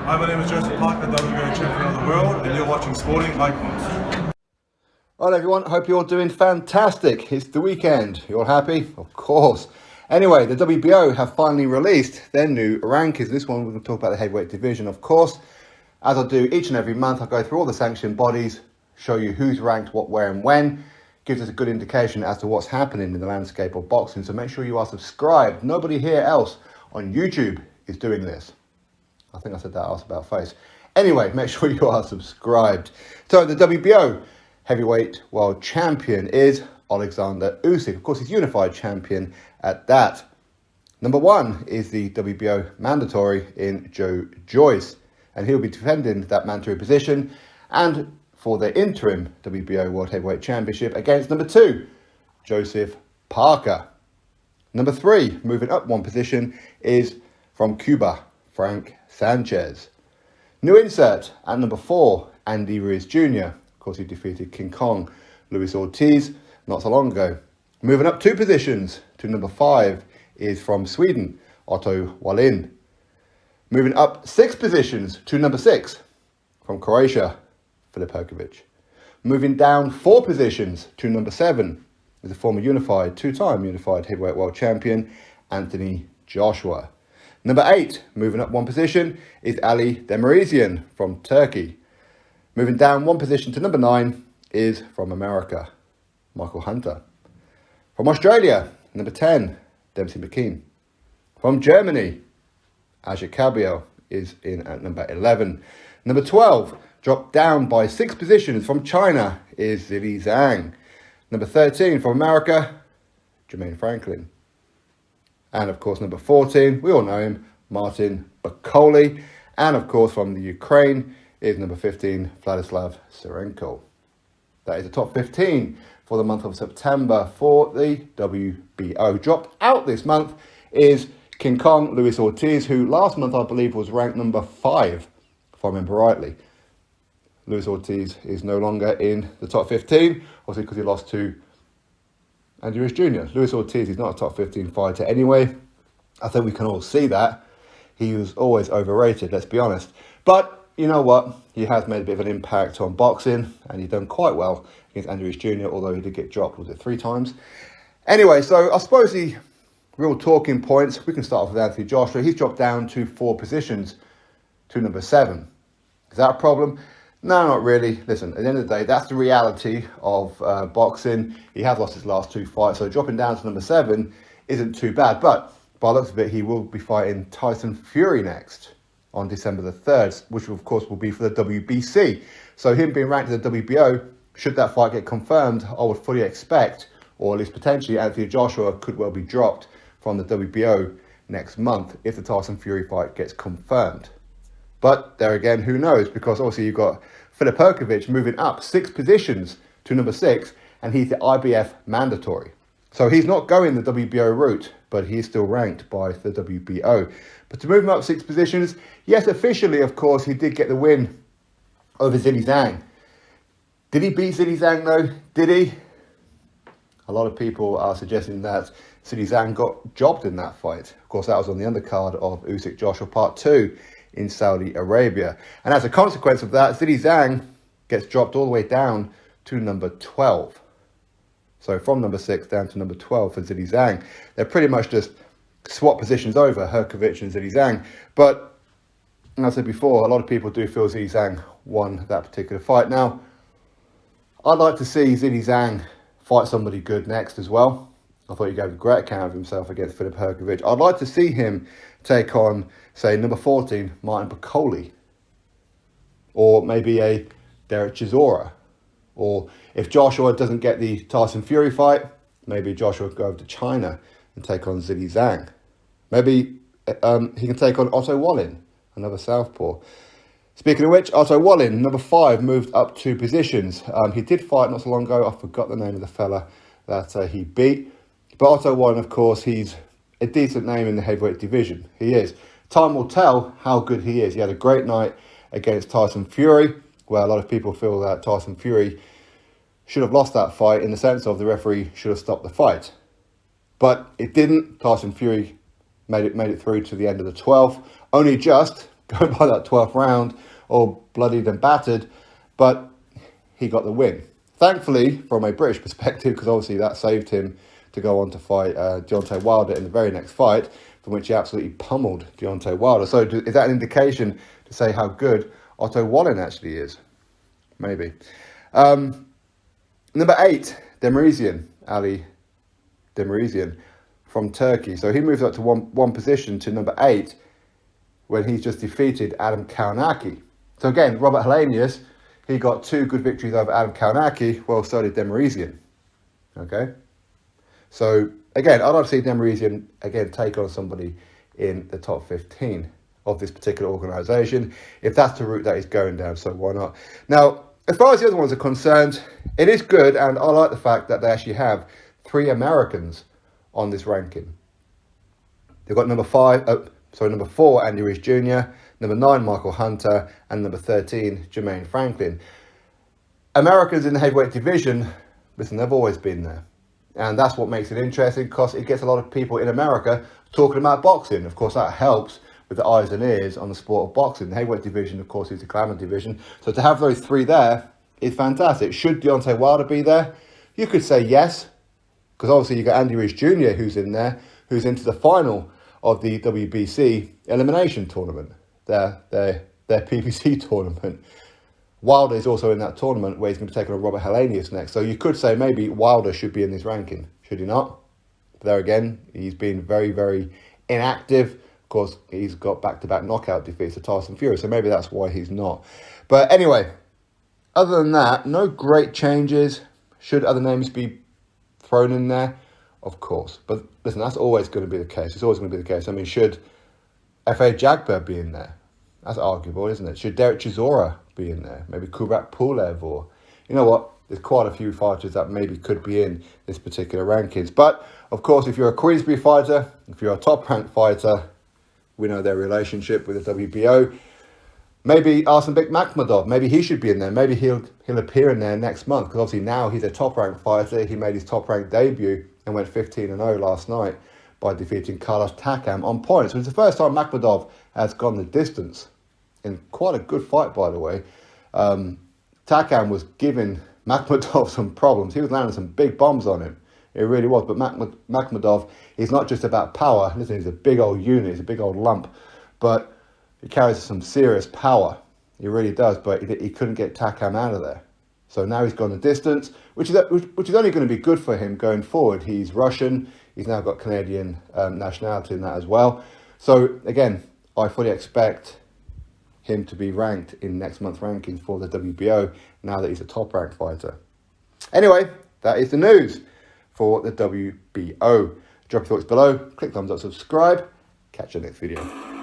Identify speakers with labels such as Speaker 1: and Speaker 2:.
Speaker 1: Hi, my name is Joyce Parker, WBO champion of the world, and you're watching Sporting Icons.
Speaker 2: Alright everyone, hope you're all doing fantastic. It's the weekend. You all happy? Of course. Anyway, the WBO have finally released their new rankings. This one we're going to talk about the heavyweight division, of course. As I do each and every month, I go through all the sanctioned bodies, show you who's ranked what, where and when. Gives us a good indication as to what's happening in the landscape of boxing. So make sure you are subscribed. Nobody here else on YouTube is doing this. I think I said that ass about face. Anyway, make sure you are subscribed. So the WBO heavyweight world champion is Oleksandr Usyk. Of course, he's unified champion at that. Number one is the WBO mandatory in Joyce, and he'll be defending that mandatory position and for the interim WBO World Heavyweight Championship against number two, Joseph Parker. Number three, moving up one position, is from Cuba, Frank Sanchez. New insert at number four, Andy Ruiz Jr. Of course, he defeated King Kong, Luis Ortiz, not so long ago. Moving up two positions to number five is from Sweden, Otto Wallin. Moving up six positions to number six, from Croatia, Filip Hrgović. Moving down four positions to number seven is the former two-time unified heavyweight world champion, Anthony Joshua. Number eight, moving up one position, is Ali Demirzian from Turkey. Moving down one position to number nine is from America, Michael Hunter. From Australia, number 10, Dempsey McKean. From Germany, Aja Kabiel is in at number 11. Number 12, dropped down by 6 positions from China, is Zhilei Zhang. Number 13 from America, Jermaine Franklin. And of course, number 14, we all know him, Martin Bakole. And of course, from the Ukraine is number 15, Vladislav Serenko. That is the top 15 for the month of September for the WBO. Dropped out this month is King Kong, Luis Ortiz, who last month I believe was ranked number 5, if I remember rightly. Luis Ortiz is no longer in the top 15, obviously because he lost to Andy Ruiz Jr. Luis Ortiz is not a top 15 fighter anyway. I think we can all see that. He was always overrated, let's be honest. But you know what? He has made a bit of an impact on boxing, and he's done quite well against Andy Ruiz Jr., although he did get dropped, was it 3 times? Anyway, so I suppose the real talking points, we can start off with Anthony Joshua. He's dropped down to 4 positions to number 7. Is that a problem? No, not really. Listen, at the end of the day, that's the reality of boxing. He has lost his last 2 fights, so dropping down to number 7 isn't too bad. But by the looks of it, he will be fighting Tyson Fury next on December the 3rd, which of course will be for the WBC. So him being ranked in the WBO, should that fight get confirmed, I would fully expect, or at least potentially, Anthony Joshua could well be dropped from the WBO next month if the Tyson Fury fight gets confirmed. But there again, who knows? Because obviously you've got Filip Hrgović moving up 6 positions to number 6, and he's the IBF mandatory. So he's not going the WBO route, but he's still ranked by the WBO. But to move him up 6 positions, yes, officially, of course, he did get the win over Zhilei Zhang. Did he beat Zhilei Zhang though? Did he? A lot of people are suggesting that Zhilei Zhang got jobbed in that fight. Of course, that was on the undercard of Usyk Joshua Part 2. In Saudi Arabia. And as a consequence of that, Zhilei Zhang gets dropped all the way down to number 12. So from number 6 down to number 12 for Zhilei Zhang. They're pretty much just swap positions over, Hrgović and Zhilei Zhang. But, as I said before, a lot of people do feel Zhilei Zhang won that particular fight. Now, I'd like to see Zhilei Zhang fight somebody good next as well. I thought he gave a great account of himself against Filip Hrgović. I'd like to see him take on, say, number 14, Martin Bakole. Or maybe a Derek Chisora. Or if Joshua doesn't get the Tyson Fury fight, maybe Joshua go over to China and take on Zhilei Zhang. Maybe he can take on Otto Wallin, another southpaw. Speaking of which, Otto Wallin, number 5, moved up 2 positions. He did fight not so long ago. I forgot the name of the fella that he beat. But Otto Wallin, of course, he's a decent name in the heavyweight division. He is. Time will tell how good he is. He had a great night against Tyson Fury, where a lot of people feel that Tyson Fury should have lost that fight in the sense of the referee should have stopped the fight. But it didn't. Tyson Fury made it through to the end of the 12th. Only just, going by that 12th round, all bloodied and battered, but he got the win. Thankfully, from a British perspective, because obviously that saved him to go on to fight Deontay Wilder in the very next fight, from which he absolutely pummeled Deontay Wilder. So is that an indication to say how good Otto Wallin actually is? Maybe. Number 8, Demirzian, Ali Demirzian from Turkey. So he moves up to one position to number 8 when he's just defeated Adam Kownacki. So again, Robert Helenius, he got 2 good victories over Adam Kownacki. Well, so did Demirzian. Okay? So again, I'd like to see Demirzian again take on somebody in the top 15 of this particular organisation. If that's the route that he's going down, so why not? Now, as far as the other ones are concerned, it is good, and I like the fact that they actually have 3 Americans on this ranking. They've got number 4, Andy Ruiz Jr., number 9, Michael Hunter, and number 13, Jermaine Franklin. Americans in the heavyweight division, listen, they've always been there. And that's what makes it interesting, because it gets a lot of people in America talking about boxing. Of course, that helps with the eyes and ears on the sport of boxing. The heavyweight division, of course, is the glamour division. So to have those 3 there is fantastic. Should Deontay Wilder be there? You could say yes, because obviously you got Andy Ruiz Jr. who's in there, who's into the final of the WBC elimination tournament, their PBC tournament. Wilder is also in that tournament where he's going to take on Robert Helenius next. So you could say maybe Wilder should be in this ranking, should he not? There again, he's been very, very inactive. Of course, he's got back-to-back knockout defeats to Tyson Fury, so maybe that's why he's not. But anyway, other than that, no great changes. Should other names be thrown in there? Of course. But listen, that's always going to be the case. It's always going to be the case. I mean, should F.A. Jagber be in there? That's arguable, isn't it? Should Derek Chisora be in there? Maybe Kubrat Pulev, or... You know what? There's quite a few fighters that maybe could be in this particular rankings. But, of course, if you're a Queensberry fighter, if you're a top-ranked fighter, we know their relationship with the WBO. Maybe Arsenbek Makhmudov, maybe he should be in there. Maybe he'll appear in there next month, because obviously now he's a top-ranked fighter. He made his top-ranked debut and went 15-0 last night by defeating Carlos Takam on points. So it's the first time Makhmudov has gone the distance in quite a good fight, by the way. Takam was giving Makhmudov some problems. He was landing some big bombs on him. It really was. But Makhmudov is not just about power. Listen, he's a big old unit. He's a big old lump. But he carries some serious power. He really does. But he couldn't get Takam out of there. So now he's gone the distance, which is only going to be good for him going forward. He's Russian. He's now got Canadian nationality in that as well. So, again, I fully expect him to be ranked in next month's rankings for the WBO now that he's a top-ranked fighter. Anyway, that is the news for the WBO. Drop your thoughts below, click thumbs up, subscribe. Catch you next video.